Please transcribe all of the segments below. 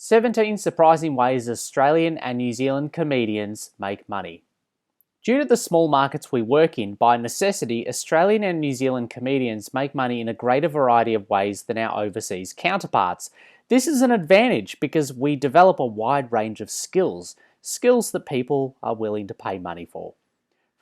17 surprising ways Australian and New Zealand comedians make money. Due to the small markets we work in, by necessity, Australian and New Zealand comedians make money in a greater variety of ways than our overseas counterparts. This is an advantage because we develop a wide range of skills that people are willing to pay money for.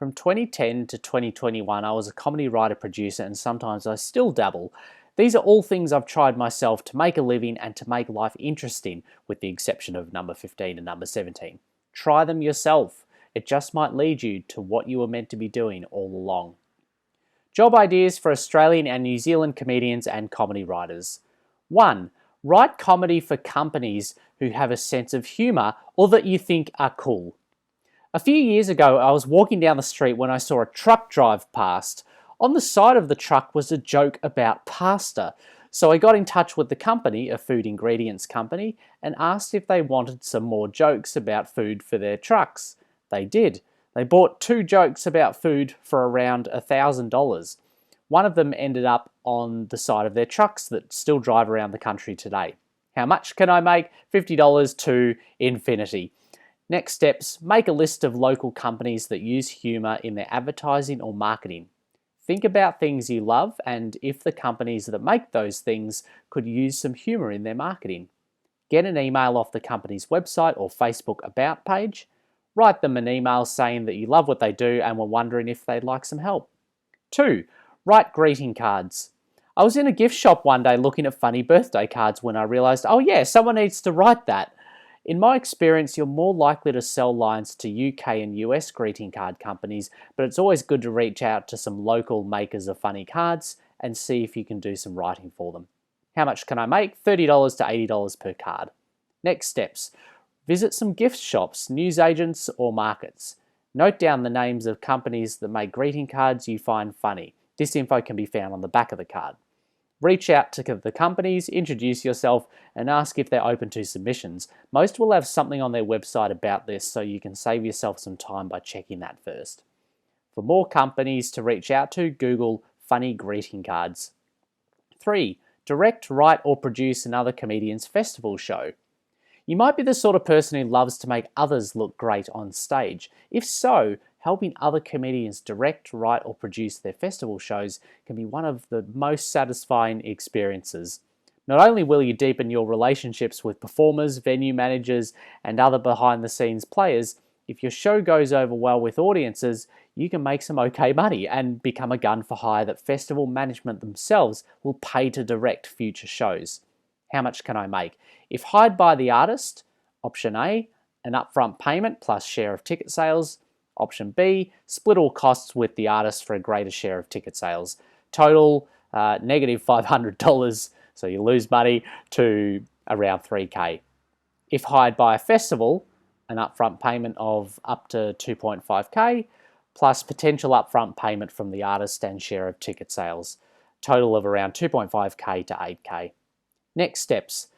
From 2010 to 2021, I was a comedy writer, producer, and sometimes I still dabble. These are all things I've tried myself to make a living and to make life interesting, with the exception of number 15 and number 17. Try them yourself. It just might lead you to what you were meant to be doing all along. Job ideas for Australian and New Zealand comedians and comedy writers. 1. Write comedy for companies who have a sense of humour or that you think are cool. A few years ago, I was walking down the street when I saw a truck drive past. On the side of the truck was a joke about pasta. So I got in touch with the company, a food ingredients company, and asked if they wanted some more jokes about food for their trucks. They did. They bought 2 jokes about food for around $1,000. One of them ended up on the side of their trucks that still drive around the country today. How much can I make? $50 to infinity. Next steps, make a list of local companies that use humour in their advertising or marketing. Think about things you love and if the companies that make those things could use some humour in their marketing. Get an email off the company's website or Facebook About page. Write them an email saying that you love what they do and were wondering if they'd like some help. 2. Write greeting cards. I was in a gift shop one day looking at funny birthday cards when I realised, oh yeah, someone needs to write that. In my experience, you're more likely to sell lines to UK and US greeting card companies, but it's always good to reach out to some local makers of funny cards and see if you can do some writing for them. How much can I make? $30 to $80 per card. Next steps. Visit some gift shops, newsagents or markets. Note down the names of companies that make greeting cards you find funny. This info can be found on the back of the card. Reach out to the companies, introduce yourself, and ask if they're open to submissions. Most will have something on their website about this, so you can save yourself some time by checking that first. For more companies to reach out to, Google funny greeting cards. 3. Direct, write, or produce another comedian's festival show. You might be the sort of person who loves to make others look great on stage. If so, helping other comedians direct, write, or produce their festival shows can be one of the most satisfying experiences. Not only will you deepen your relationships with performers, venue managers, and other behind-the-scenes players, if your show goes over well with audiences, you can make some okay money and become a gun for hire that festival management themselves will pay to direct future shows. How much can I make? If hired by the artist, option A, an upfront payment plus share of ticket sales. Option B, split all costs with the artist for a greater share of ticket sales. Total negative $500, so you lose money, to around $3,000. If hired by a festival, an upfront payment of up to $2,500 plus potential upfront payment from the artist and share of ticket sales. Total of around $2,500 to $8,000. Next steps.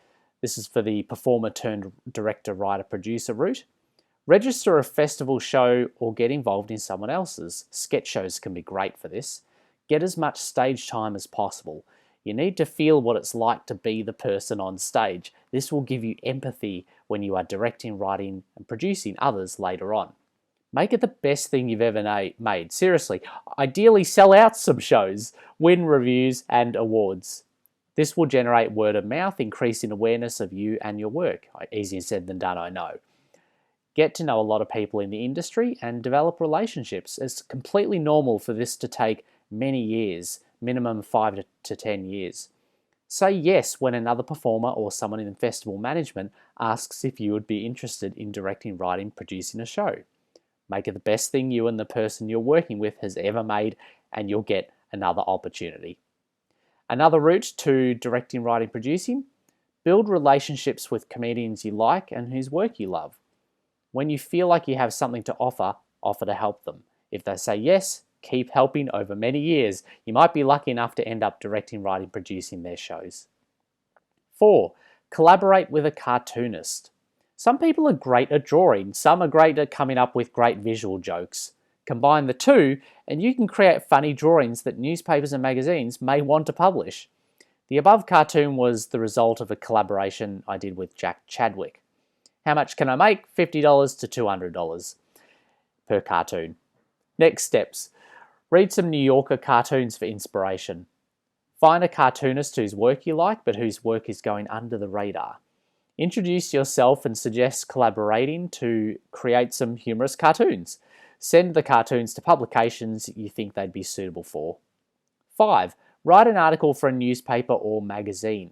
This is for the performer turned director, writer, producer route. Register a festival show or get involved in someone else's. Sketch shows can be great for this. Get as much stage time as possible. You need to feel what it's like to be the person on stage. This will give you empathy when you are directing, writing, and producing others later on. Make it the best thing you've ever made. Seriously, ideally sell out some shows, win reviews and awards. This will generate word of mouth, increasing awareness of you and your work. Easier said than done, I know. Get to know a lot of people in the industry and develop relationships. It's completely normal for this to take many years, minimum 5 to 10 years. Say yes when another performer or someone in festival management asks if you would be interested in directing, writing, producing a show. Make it the best thing you and the person you're working with has ever made, and you'll get another opportunity. Another route to directing, writing, producing: build relationships with comedians you like and whose work you love. When you feel like you have something to offer, offer to help them. If they say yes, keep helping over many years. You might be lucky enough to end up directing, writing, producing their shows. 4. Collaborate with a cartoonist. Some people are great at drawing, some are great at coming up with great visual jokes. Combine the two, and you can create funny drawings that newspapers and magazines may want to publish. The The above cartoon was the result of a collaboration I did with Jack Chadwick. How much can I make? $50 to $200 per cartoon. Next steps. Read some New Yorker cartoons for inspiration. Find a cartoonist whose work you like but whose work is going under the radar. Introduce yourself and suggest collaborating to create some humorous cartoons. Send the cartoons to publications you think they'd be suitable for. 5. Write an article for a newspaper or magazine.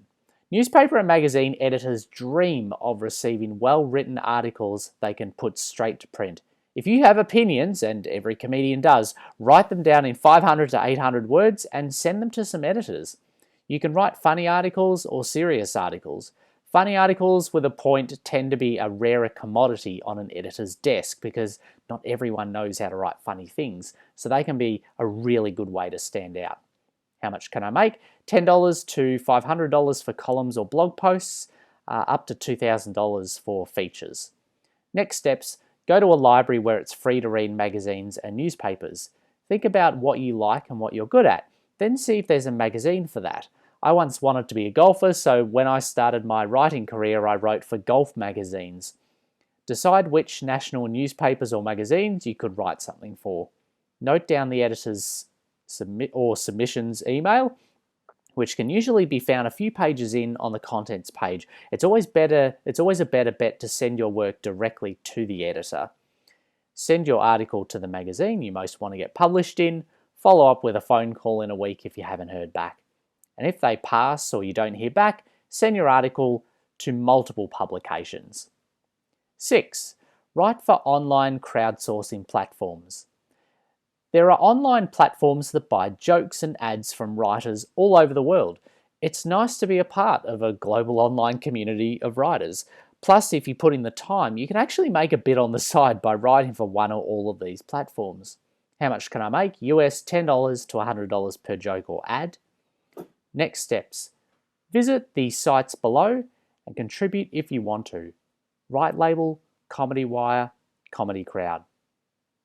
Newspaper and magazine editors dream of receiving well-written articles they can put straight to print. If you have opinions, and every comedian does, write them down in 500 to 800 words and send them to some editors. You can write funny articles or serious articles. Funny articles with a point tend to be a rarer commodity on an editor's desk because not everyone knows how to write funny things, so they can be a really good way to stand out. How much can I make? $10 to $500 for columns or blog posts, up to $2,000 for features. Next steps. Go to a library where it's free to read magazines and newspapers. Think about what you like and what you're good at. Then see if there's a magazine for that. I once wanted to be a golfer, so when I started my writing career, I wrote for golf magazines. Decide which national newspapers or magazines you could write something for. Note down the editor's submissions email, which can usually be found a few pages in on the contents page. It's always a better bet to send your work directly to the editor. Send your article to the magazine you most want to get published in. Follow up with a phone call in a week if you haven't heard back. And if they pass or you don't hear back, send your article to multiple publications. 6. Write for online crowdsourcing platforms. There are online platforms that buy jokes and ads from writers all over the world. It's nice to be a part of a global online community of writers. Plus, if you put in the time, you can actually make a bit on the side by writing for one or all of these platforms. How much can I make? US $10 to $100 per joke or ad. Next steps. Visit the sites below and contribute if you want to. Right Label, Comedy Wire, Comedy Crowd.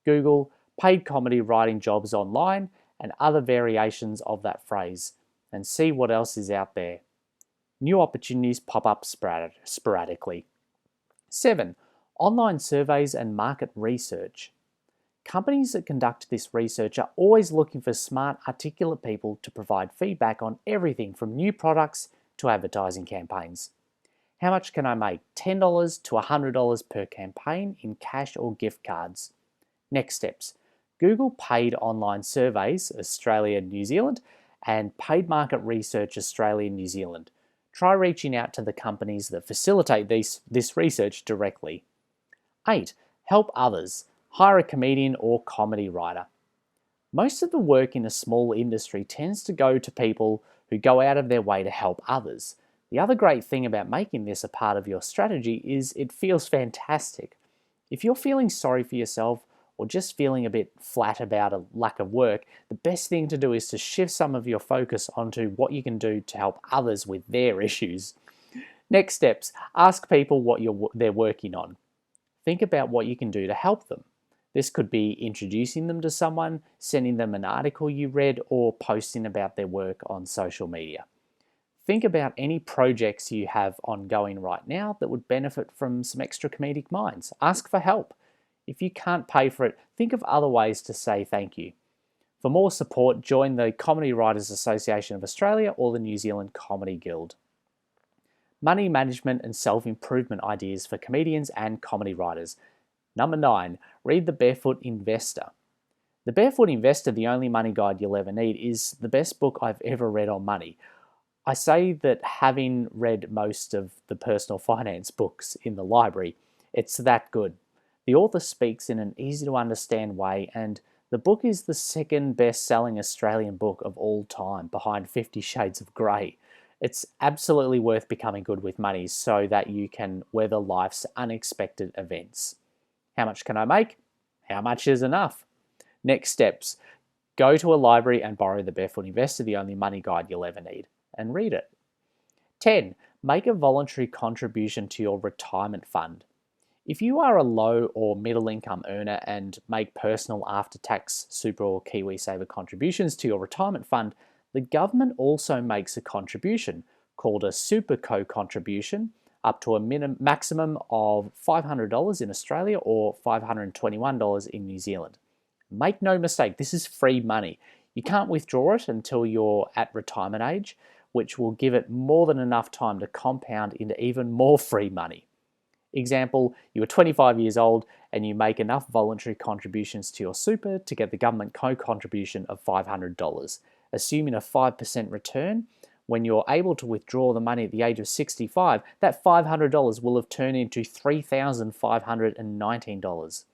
Google paid comedy writing jobs online and other variations of that phrase, and see what else is out there. New opportunities pop up sporadically. 7. Online surveys and market research. Companies that conduct this research are always looking for smart, articulate people to provide feedback on everything from new products to advertising campaigns. How much can I make? $10 to $100 per campaign in cash or gift cards. Next steps. Google paid online surveys, Australia and New Zealand, and paid market research, Australia and New Zealand. Try reaching out to the companies that facilitate this research directly. 8. Help others. Hire a comedian or comedy writer. Most of the work in a small industry tends to go to people who go out of their way to help others. The other great thing about making this a part of your strategy is it feels fantastic. If you're feeling sorry for yourself or just feeling a bit flat about a lack of work, the best thing to do is to shift some of your focus onto what you can do to help others with their issues. Next steps, ask people what they're working on. Think about what you can do to help them. This could be introducing them to someone, sending them an article you read, or posting about their work on social media. Think about any projects you have ongoing right now that would benefit from some extra comedic minds. Ask for help. If you can't pay for it, think of other ways to say thank you. For more support, join the Comedy Writers Association of Australia or the New Zealand Comedy Guild. Money management and self-improvement ideas for comedians and comedy writers. Number 9, read The Barefoot Investor. The Barefoot Investor, the only money guide you'll ever need, is the best book I've ever read on money. I say that having read most of the personal finance books in the library, it's that good. The author speaks in an easy-to-understand way, and the book is the second best-selling Australian book of all time, behind 50 Shades of Grey. It's absolutely worth becoming good with money so that you can weather life's unexpected events. How much can I make? How much is enough? Next steps. Go to a library and borrow The Barefoot Investor, the only money guide you'll ever need, and read it. 10. Make a voluntary contribution to your retirement fund. If you are a low or middle income earner and make personal after-tax super or KiwiSaver contributions to your retirement fund, The government also makes a contribution called a super co-contribution up to a maximum of $500 in Australia or $521 in New Zealand. Make no mistake, this is free money. You can't withdraw it until you're at retirement age, which will give it more than enough time to compound into even more free money. Example, you are 25 years old and you make enough voluntary contributions to your super to get the government co-contribution of $500. Assuming a 5% return, when you're able to withdraw the money at the age of 65, that $500 will have turned into $3,519.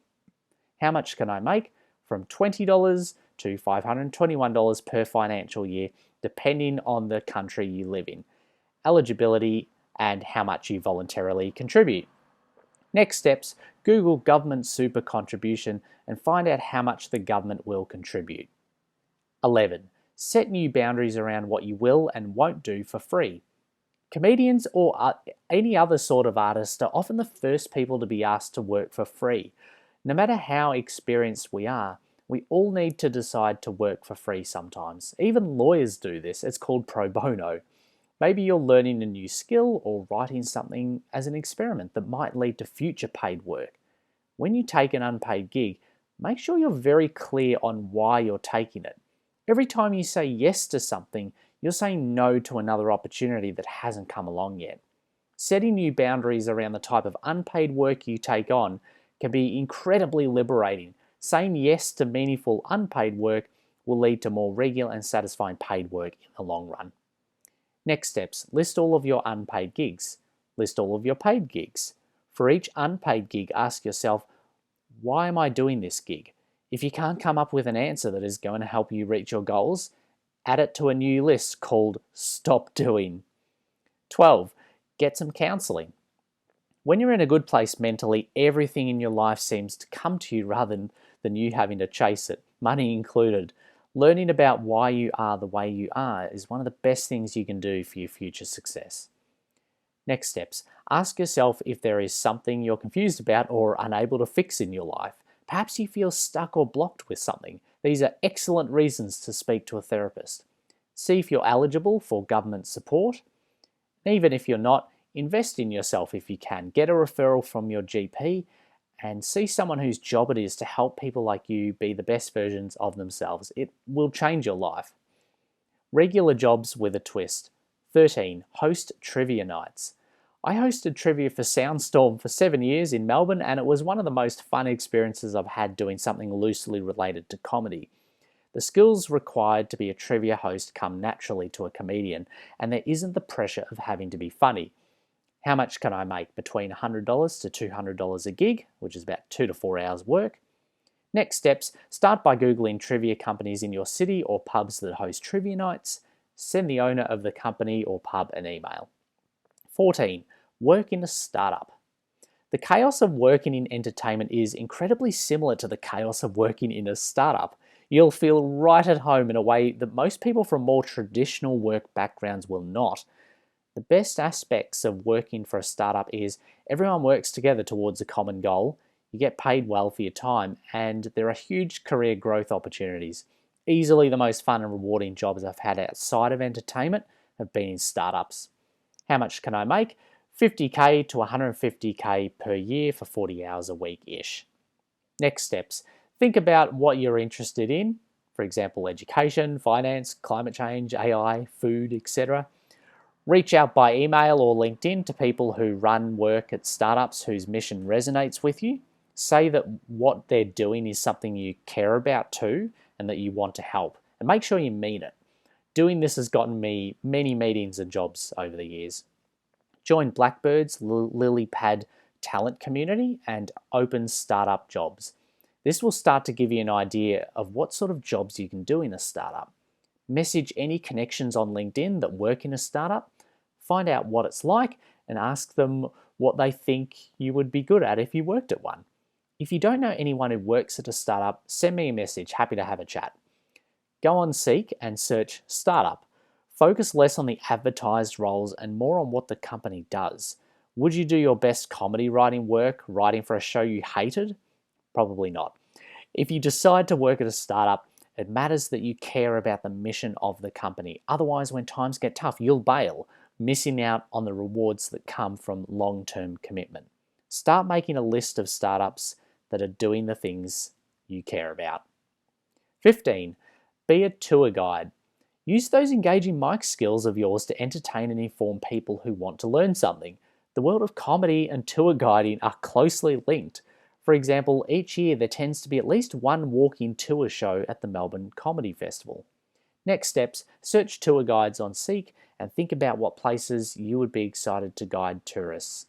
How much can I make? From $20 to $521 per financial year, depending on the country you live in, eligibility, and how much you voluntarily contribute. Next steps, Google government super contribution and find out how much the government will contribute. 11. Set new boundaries around what you will and won't do for free. Comedians or any other sort of artist are often the first people to be asked to work for free. No matter how experienced we are, we all need to decide to work for free sometimes. Even lawyers do this. It's called pro bono. Maybe you're learning a new skill or writing something as an experiment that might lead to future paid work. When you take an unpaid gig, make sure you're very clear on why you're taking it. Every time you say yes to something, you're saying no to another opportunity that hasn't come along yet. Setting new boundaries around the type of unpaid work you take on can be incredibly liberating. Saying yes to meaningful unpaid work will lead to more regular and satisfying paid work in the long run. Next steps, list all of your unpaid gigs. List all of your paid gigs. For each unpaid gig, ask yourself, why am I doing this gig? If you can't come up with an answer that is going to help you reach your goals, add it to a new list called Stop Doing. 12. Get some counselling. When you're in a good place mentally, everything in your life seems to come to you rather than you having to chase it, money included. Learning about why you are the way you are is one of the best things you can do for your future success. Next steps. Ask yourself if there is something you're confused about or unable to fix in your life. Perhaps you feel stuck or blocked with something. These are excellent reasons to speak to a therapist. See if you're eligible for government support. Even if you're not, invest in yourself if you can. Get a referral from your GP and see someone whose job it is to help people like you be the best versions of themselves. It will change your life. Regular jobs with a twist. 13. Host trivia nights. I hosted trivia for Soundstorm for 7 years in Melbourne, and it was one of the most fun experiences I've had doing something loosely related to comedy. The skills required to be a trivia host come naturally to a comedian, and there isn't the pressure of having to be funny. How much can I make? Between $100 to $200 a gig, which is about 2 to 4 hours work. Next steps, start by Googling trivia companies in your city or pubs that host trivia nights. Send the owner of the company or pub an email. 14. Work in a startup. The chaos of working in entertainment is incredibly similar to the chaos of working in a startup. You'll feel right at home in a way that most people from more traditional work backgrounds will not. The best aspects of working for a startup is everyone works together towards a common goal, you get paid well for your time, and there are huge career growth opportunities. Easily the most fun and rewarding jobs I've had outside of entertainment have been in startups. How much can I make? $50K to $150K per year for 40 hours a week-ish. Next steps. Think about what you're interested in, for example, education, finance, climate change, AI, food, etc. Reach out by email or LinkedIn to people who run work at startups whose mission resonates with you. Say that what they're doing is something you care about too and that you want to help. And make sure you mean it. Doing this has gotten me many meetings and jobs over the years. Join Blackbird's lily pad talent community and open startup jobs. This will start to give you an idea of what sort of jobs you can do in a startup. Message any connections on LinkedIn that work in a startup, find out what it's like, and ask them what they think you would be good at if you worked at one. If you don't know anyone who works at a startup, send me a message, happy to have a chat. Go on Seek and search startup. Focus less on the advertised roles and more on what the company does. Would you do your best comedy writing work writing for a show you hated? Probably not. If you decide to work at a startup, It matters that you care about the mission of the company. Otherwise, when times get tough, you'll bail, missing out on the rewards that come from long-term commitment. Start making a list of startups that are doing the things you care about. 15. Be a tour guide. Use those engaging mic skills of yours to entertain and inform people who want to learn something. The world of comedy and tour guiding are closely linked. For example, each year there tends to be at least one walking tour show at the Melbourne Comedy Festival. Next steps, search tour guides on Seek and think about what places you would be excited to guide tourists.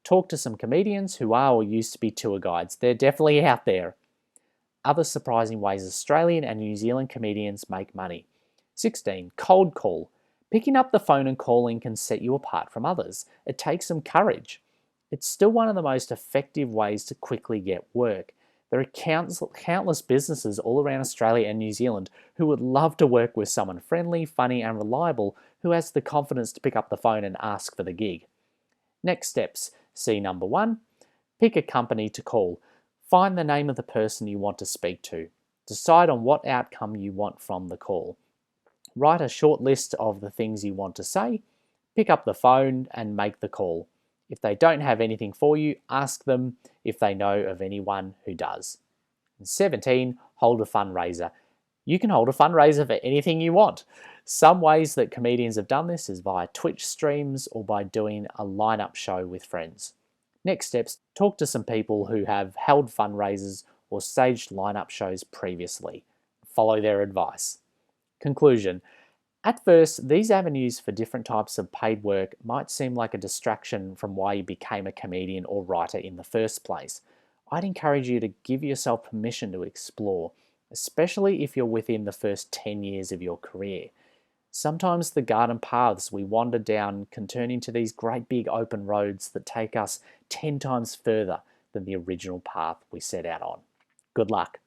Talk to some comedians who are or used to be tour guides. They're definitely out there. Other surprising ways Australian and New Zealand comedians make money. 16. Cold call. Picking up the phone and calling can set you apart from others. It takes some courage. It's still one of the most effective ways to quickly get work. There are countless businesses all around Australia and New Zealand who would love to work with someone friendly, funny, and reliable who has the confidence to pick up the phone and ask for the gig. Next steps. See number 1. Pick a company to call. Find the name of the person you want to speak to. Decide on what outcome you want from the call. Write a short list of the things you want to say, pick up the phone and make the call. If they don't have anything for you, ask them if they know of anyone who does. And 17, hold a fundraiser. You can hold a fundraiser for anything you want. Some ways that comedians have done this is via Twitch streams or by doing a lineup show with friends. Next steps, talk to some people who have held fundraisers or staged lineup shows previously. Follow their advice. Conclusion. At first, these avenues for different types of paid work might seem like a distraction from why you became a comedian or writer in the first place. I'd encourage you to give yourself permission to explore, especially if you're within the first 10 years of your career. Sometimes the garden paths we wander down can turn into these great big open roads that take us 10 times further than the original path we set out on. Good luck.